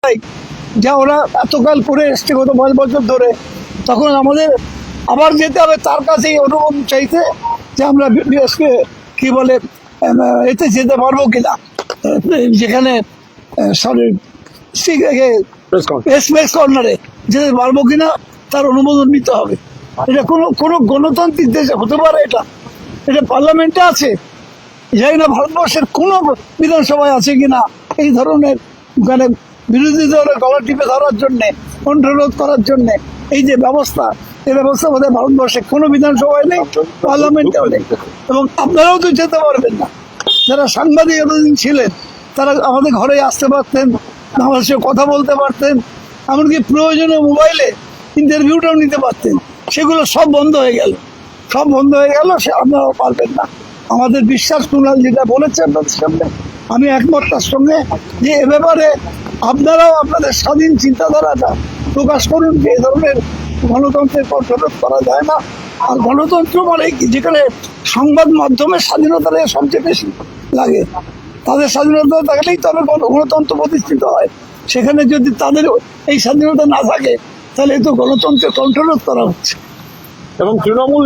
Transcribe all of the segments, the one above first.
নাই, যা ওরা এতকাল করে এসছে গত 5 বছর ধরে। তখন আমাদের আবার যেতে হবে তার কাছেই অনুমোদন চাইতে যে আমরা বিএসকে কি বলে এতে যেতে পারবো কিনা, যেখানে প্রেস কর্নারে যেতে পারবো কিনা তার অনুমোদন নিতে হবে। এটা কোনো গণতান্ত্রিক দেশে হতে পারে? এটা পার্লামেন্টে আছে, জানি না ভারতবর্ষের কোনো বিধানসভায় আছে কিনা এই ধরনের মানে বিরোধী দলের গলা টিপে ধরার জন্যে, কণ্ঠরোধ করার জন্যে এই যে ব্যবস্থা, এই ব্যবস্থা বোধহয় ভারতবর্ষে কোনো বিধানসভায় নেই, পার্লামেন্টেও নেই। এবং আপনারাও তো যেতে পারবেন না। যারা সাংবাদিক এতদিন ছিলেন তারা আমাদের ঘরে আসতে পারতেন, আমাদের সঙ্গে কথা বলতে পারতেন, এমনকি প্রয়োজনে মোবাইলে ইন্টারভিউটাও নিতে পারতেন। সেগুলো সব বন্ধ হয়ে গেল, সে আপনারাও পারবেন না। আমাদের বিশ্বাস কুণাল যেটা বলেছে আপনাদের সামনে, আমি একমত তার সঙ্গে, যে এ ব্যাপারে আপনারাও আপনাদের স্বাধীন চিন্তাধারাটা প্রকাশ করুন যে এই ধরনের গণতন্ত্রের কণ্ঠরোধ করা যায় না। আর গণতন্ত্র মানে যেখানে সংবাদ মাধ্যমের স্বাধীনতা সবচেয়ে বেশি লাগে, তাদের স্বাধীনতা থাকলেই তবে গণতন্ত্র প্রতিষ্ঠিত হয়। সেখানে যদি তাদের এই স্বাধীনতা না থাকে তাহলে তো গণতন্ত্রের কণ্ঠরোধ করা হচ্ছে। এবং তৃণমূল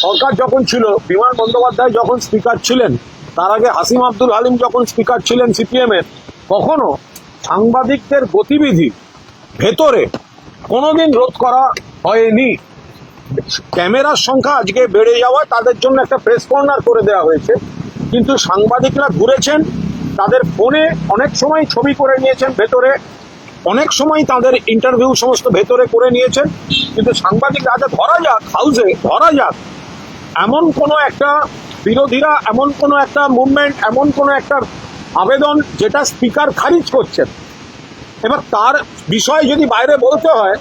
সরকার যখন ছিল, বিমান বন্দ্যোপাধ্যায় যখন স্পিকার ছিলেন, তার আগে হাসিম আব্দুল হালিম যখন স্পিকার ছিলেন সিপিএম এর, কখনো সাংবাদিকদের গতিবিধি ভেতরে কোনোদিন রোধ করা হয়নি। ক্যামেরার সংখ্যা আজকে বেড়ে যাওয়ায় তাদের জন্য একটা প্রেস কর্নার করে দেওয়া হয়েছে, কিন্তু সাংবাদিকরা ঘুরেছেন, তাদের ফোনে অনেক সময় ছবি করে নিয়েছেন ভেতরে, অনেক সময় তাদের ইন্টারভিউ সমস্ত ভেতরে করে নিয়েছেন। কিন্তু সাংবাদিকরা আজ ধরা যাক, হাউসে ধরা যাক এমন কোনো একটা বিরোধীরা, এমন কোনো একটা মুভমেন্ট, এমন কোনো একটা আবেদন যেটা স্পিকার খারিজ করছেন, এবার তার বিষয়ে যদি বাইরে বলতে হয়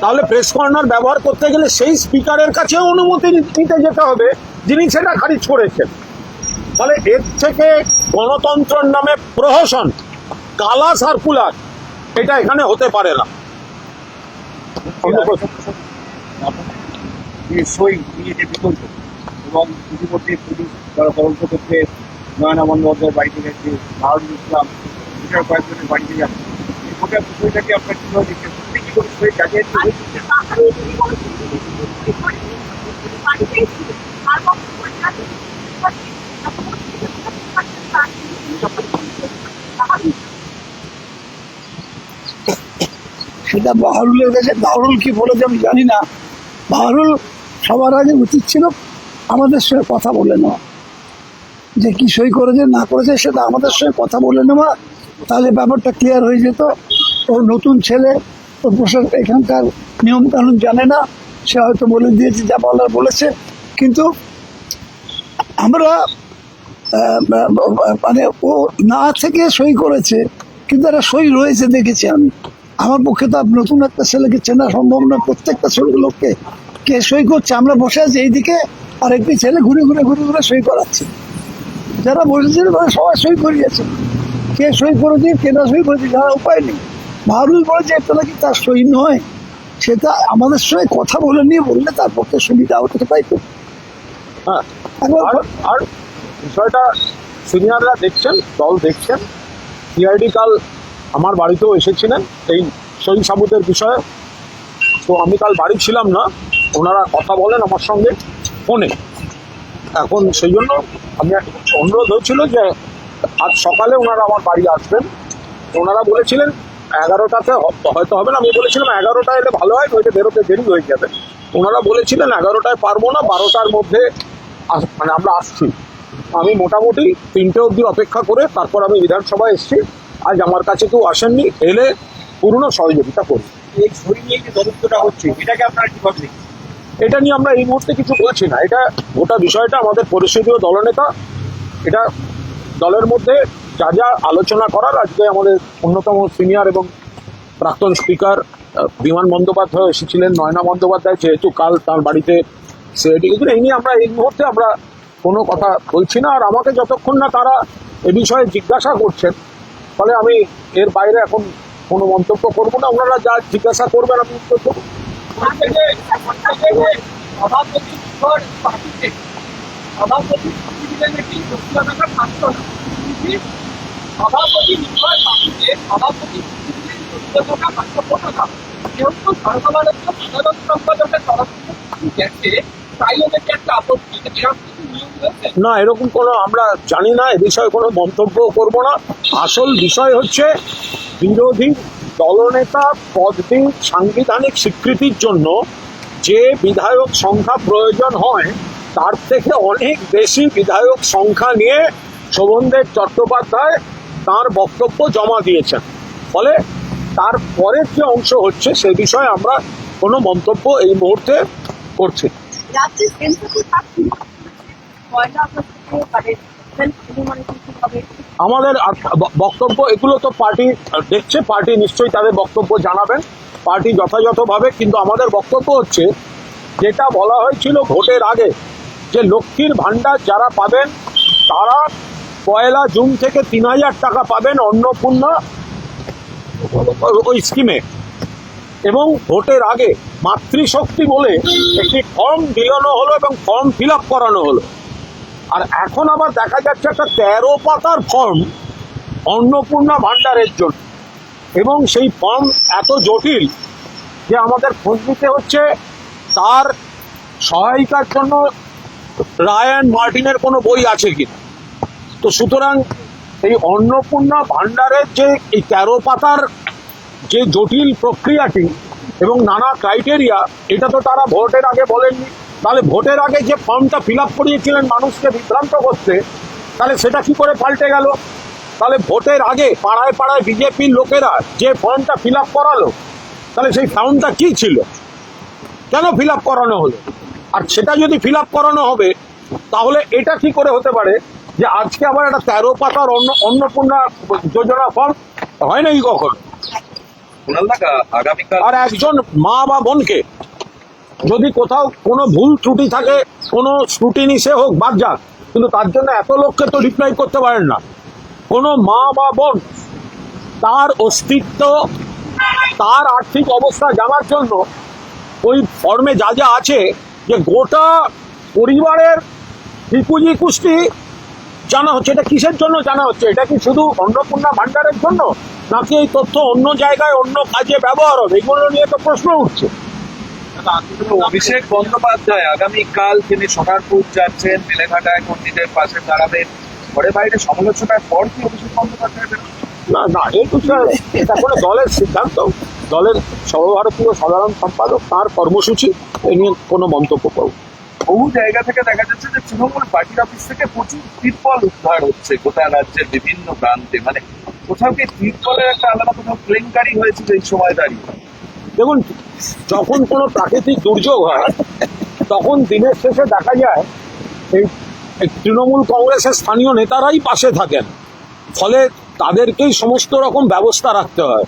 তাহলে প্রেস কর্নার ব্যবহার করতে গেলে সেই স্পিকারের কাছেও অনুমতি নিতে যেতে হবে যিনি সেটা খারিজ করেছেন। ফলে এর থেকে গণতন্ত্রের নামে প্রহসন, কালা সার্কুলার, এটা এখানে হতে পারে না। এবং ইতিমধ্যে পুলিশ তারা তদন্ত করতে নয়না বন্দ্যোপাধ্যায়ের বাড়িতে গেছে, নাহরুল ইসলাম এটার কয়েকজনের বাড়িতে যাচ্ছে। এই গোটা বিষয়টাকে আপনার কীভাবে দেখছেন? কি করে সই কাজে সেটা বাহারুলের কাছে, বাহারুল কি বলেছে আমি জানি না। বাহারুল সবার আগে উচিত ছিল আমাদের সঙ্গে কথা বলে নেওয়া, যে কি সই করেছে না করেছে সেটা আমাদের সঙ্গে কথা বলে নেওয়া, তাহলে ব্যাপারটা ক্লিয়ার হয়ে যেত। ওর নতুন ছেলে, ওর প্রশাসন এখানকার নিয়ম কানুন জানে না, সে হয়তো বলে দিয়েছে যা বলার বলেছে। কিন্তু আমরা মানে ও না থেকে সই করেছে, কিন্তু একটা সই রয়েছে দেখেছি আমি। আমার পক্ষে তো নতুন একটা ছেলেকে চেনা সম্ভব না, প্রত্যেকটা ছেলে লোককে কে সই করছে। আমরা বসে আছি এইদিকে, আর একটি ছেলে ঘুরে সই করাচ্ছে। যারা বসেছিল তারা সবাই সই করিয়েছে, কে সই করেছে কে না সই করেছে যারা উপায় নেই। বাহারুল বলেছে একটা নাকি তার সই নয়, সেটা আমাদের সঙ্গে কথা বলে নিয়ে বললে তার পক্ষে সুবিধা হতো, তাই তো। হ্যাঁ, আর বিষয়টা সিনিয়ররা দেখছেন, দল দেখছেন। সিআইডি কাল আমার বাড়িতেও এসেছিলেন এই সই সাবুতের বিষয়ে, তো আমি কাল বাড়ি ছিলাম না, ওনারা কথা বলেন আমার সঙ্গে ফোনে। এখন সেই জন্য আমি অনুরোধ হয়েছিল যে আজ সকালে ওনারা আমার বাড়ি আসবেন। ওনারা বলেছিলেন 11টাতে হয়তো হবে না, আমি বলেছিলাম 11টায় এলে ভালো হয়, নইলে বেরোতে দেরি হয়ে যাবে। ওনারা বলেছিলেন 11টায় পারবো না, 12টার মধ্যে মানে আমরা আসছি। আমি মোটামুটি 3টে অবধি অপেক্ষা করে তারপর আমি বিধানসভায় এসেছি। আজ আমার কাছে কেউ আসেননি, এলে পূর্ণ সহযোগিতা করি। এই সই নিয়ে যে তদন্তটা হচ্ছে এটাকে আপনারা কিভাবে দেখছেন? এটা নিয়ে আমরা এই মুহূর্তে কিছু বলছি না। এটা গোটা বিষয়টা আমাদের পরিষদীয় দলনেতা, এটা দলের মধ্যে যা যা আলোচনা করার, আজকে আমাদের অন্যতম সিনিয়র এবং প্রাক্তন স্পিকার বিমান বন্দ্যোপাধ্যায় এসেছিলেন, নয়না বন্দ্যোপাধ্যায় যেহেতু কাল তার বাড়িতে সিআইডি, এই নিয়ে আমরা এই মুহূর্তে আমরা কোনো কথা বলছি না। আর আমাকে যতক্ষণ না তারা এ বিষয়ে জিজ্ঞাসা করছেন, ফলে আমি এর বাইরে এখন কোনো মন্তব্য করবো না। ওনারা যা জিজ্ঞাসা করবেন আমি উত্তর দেবো। সভাপতি প্রত্যেকটা বাস্তবতা যেহেতু সরকারের সাধারণ সম্পাদকের তরফ থেকে গেছে তাই ওদেরকে একটা আপত্তি এরকম কিছু নিয়ম রয়েছে। না, এরকম কোনো আমরা জানি না, এ বিষয়ে কোনো মন্তব্য করব না। আসল বিষয় হচ্ছে বিরোধী দলনেতা পদটির সাংবিধানিক স্বীকৃতির জন্য যে বিধায়ক সংখ্যা প্রয়োজন হয় তার থেকে অনেক বেশি বিধায়ক সংখ্যা নিয়ে শোভনদেব চট্টোপাধ্যায় তার বক্তব্য জমা দিয়েছেন। ফলে তার পরের যে অংশ হচ্ছে সে বিষয়ে আমরা কোনো মন্তব্য এই মুহূর্তে করছি না। রাজ্যে সেন্সেসের পয়লা আগস্ট থেকে মানে সেলফ এনুমারেশন হবে। আমাদের বক্তব্য এগুলো তো পার্টি দেখছে, পার্টি নিশ্চয়ই তাদের বক্তব্য জানাবেন পার্টি যথাযথভাবে। কিন্তু আমাদের বক্তব্য হচ্ছে যেটা বলা হয়েছিল ভোটের আগে যে লক্ষ্মীর ভাণ্ডার যারা পাবেন তারা 1 জুন থেকে 3,000 টাকা পাবেন অন্নপূর্ণা ওই স্কিমে। এবং ভোটের আগে মাতৃশক্তি বলে একটি ফর্ম দিলানো হলো এবং ফর্ম ফিল আপ করানো হলো। আর এখন আবার দেখা যাচ্ছে একটা 13 পাতার ফর্ম অন্নপূর্ণা ভাণ্ডারের জন্য, এবং সেই ফর্ম এত জটিল যে আমাদের খোঁজ নিতে হচ্ছে তার সহায়িকার জন্য রায়ান মার্টিনের কোনো বই আছে কিনা। তো সুতরাং এই অন্নপূর্ণা ভাণ্ডারের যে এই 13 পাতার যে জটিল প্রক্রিয়াটি এবং নানা ক্রাইটেরিয়া, এটা তো তারা ভোটের আগে বলেননি। তাহলে ভোটের আগে যে ফর্মটা ফিল আপ করিয়েছিলেন মানুষকে বিভ্রান্ত করতে, তাহলে সেটা কি করে পাল্টে গেল? তাহলে ভোটের আগে পাড়ায় পাড়ায় বিজেপির লোকেরা যে ফর্মটা ফিল আপ করালো, তাহলে সেই ফর্মটা কি ছিল, কেন ফিল আপ করানো হলো? আর সেটা যদি ফিল আপ করানো হবে তাহলে এটা কি করে হতে পারে যে আজকে আবার একটা 13 পাতার অন্নপূর্ণা যোজনা ফর্ম হয় নাকি কখনো? আগামীকাল আর একজন মা বা বোনকে যদি কোথাও কোনো ভুল ত্রুটি থাকে, কোনো স্ক্রুটিনি সে হোক বাদ যাক, কিন্তু তার জন্য এত লোককে তো রিপ্লাই করতে পারেন না। কোনো মা বা বোন তার অস্তিত্ব, তার আর্থিক অবস্থা জানার জন্য ওই ফর্মে যা যা আছে, যে গোটা পরিবারের নিকুজি কুষ্টি জানা হচ্ছে। এটা কিসের জন্য জানা হচ্ছে? এটা কি শুধু অন্নপূর্ণা ভাণ্ডারের জন্য, নাকি এই তথ্য অন্য জায়গায় অন্য কাজে ব্যবহার হবে? এগুলো নিয়ে তো প্রশ্ন উঠছে। অভিষেক বন্দ্যোপাধ্যায় আগামীকাল তিনি সোনারপুর যাচ্ছেন, বেলেঘাটায় পণ্ডিতের পাশে দাঁড়াবেন। ঘরে বাইরে সমালোচনার পর কি অভিষেক বন্দ্যোপাধ্যায় বেরোবেন? না এই বিষয়ে এটা কোনো দলের সিদ্ধান্ত, দলের সর্বভারতীয় সাধারণ সম্পাদক তার কর্মসূচি, এ নিয়ে কোনো মন্তব্য করব। বহু জায়গা থেকে দেখা যাচ্ছে যে তৃণমূল পার্টির অফিস থেকে প্রচুর তিরপল উদ্ধার হচ্ছে গোটা রাজ্যের বিভিন্ন প্রান্তে। মানে কোথাও কি তিরপলের একটা আলাদা কোথাও কেলেঙ্কারি হয়েছে এই সময় দাঁড়িয়ে? দেখুন, যখন কোনো প্রাকৃতিক দুর্যোগ হয় তখন দিনের শেষে দেখা যায় এই তৃণমূল কংগ্রেসের স্থানীয় নেতারাই পাশে থাকেন। ফলে তাদেরকেই সমস্ত রকম ব্যবস্থা রাখতে হয়।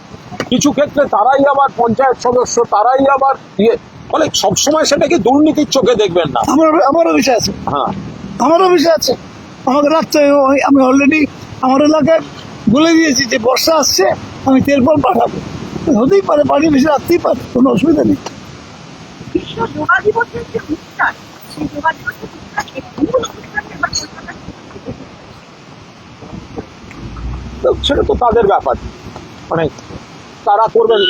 কিছু ক্ষেত্রে তারাই আবার পঞ্চায়েত সদস্য, তারাই আবার ফলে সবসময় সেটাকে দুর্নীতির চোখে দেখবেন না। আমারও বিষয় আছে, হ্যাঁ, আমারও বিষয় আছে, আমাকে রাখতে হবে। আমি অলরেডি আমার এলাকায় বলে দিয়েছি যে বর্ষা আসছে, আমি তেরপল পাঠাবো। হতেই পারে, পার্টির বিষয় রাখতেই পারে, কোনো অসুবিধা নেই। বিশ্ব যোগা দিবসের যে অনুষ্ঠান, সেই যোগা দিবসের অনুষ্ঠান মূল অনুষ্ঠানকে এবার কলকাতায় তো সেটা তো তাদের ব্যাপার, মানে তারা করবেন।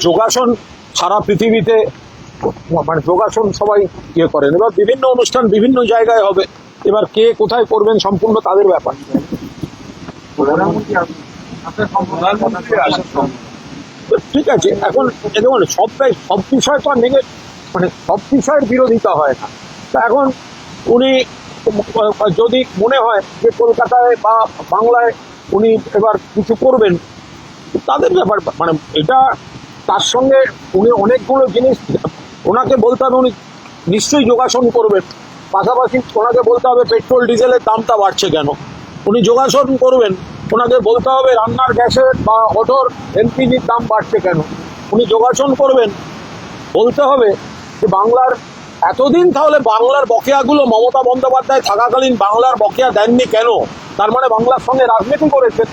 যোগাসন সারা পৃথিবীতে, মানে যোগাসন সবাই ইয়ে করেন। এবার বিভিন্ন অনুষ্ঠান বিভিন্ন জায়গায় হবে, এবার কে কোথায় করবেন সম্পূর্ণ তাদের ব্যাপার। প্রধানমন্ত্রী আসার সম্ভব। তো ঠিক আছে, এখন দেখুন সব বিষয় তো আর নেগে, মানে সব বিষয়ের বিরোধিতা হয় না। তা এখন উনি যদি মনে হয় যে কলকাতায় বা বাংলায় উনি এবার কিছু করবেন, তাদের ব্যাপার। মানে এটা তার সঙ্গে উনি অনেকগুলো জিনিস, ওনাকে বলতে হবে উনি নিশ্চয়ই যোগাসন করবেন, পাশাপাশি ওনাকে বলতে হবে পেট্রোল ডিজেলের দামটা বাড়ছে কেন, উনি যোগাসন করবেন। ওনাকে বলতে হবে রান্নার গ্যাসের বা অটোর এলপিজির দাম বাড়ছে কেন, উনি যোগাসন করবেন। বলতে হবে যে বাংলার এতদিন তাহলে বাংলার বকেয়াগুলো মমতা বন্দ্যোপাধ্যায় থাকাকালীন বাংলার বকেয়া দেননি কেন, তার মানে বাংলার সঙ্গে রাজনীতি করেছেন।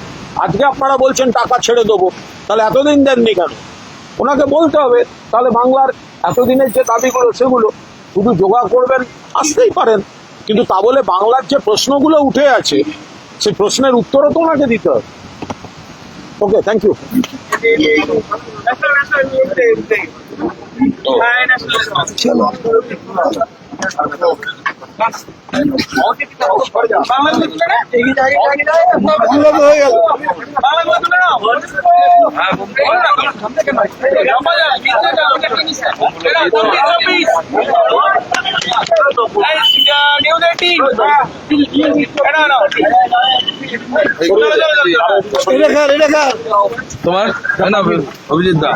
আজকে আপনারা বলছেন টাকা ছেড়ে দেবো, তাহলে এতদিন দেননি কেন? ওনাকে বলতে হবে। তাহলে বাংলার এতদিনের যে দাবিগুলো সেগুলো শুধু জোগাড় করবেন, আসতেই পারেন, কিন্তু তা বলে বাংলার যে প্রশ্নগুলো উঠে আছে সেই প্রশ্নের উত্তরও তো ওনাকে দিতে হবে। ওকে, থ্যাংক ইউ। চলো বাংলা তো হয়ে গেল। এটা কার? তোমার অভিজিৎ দা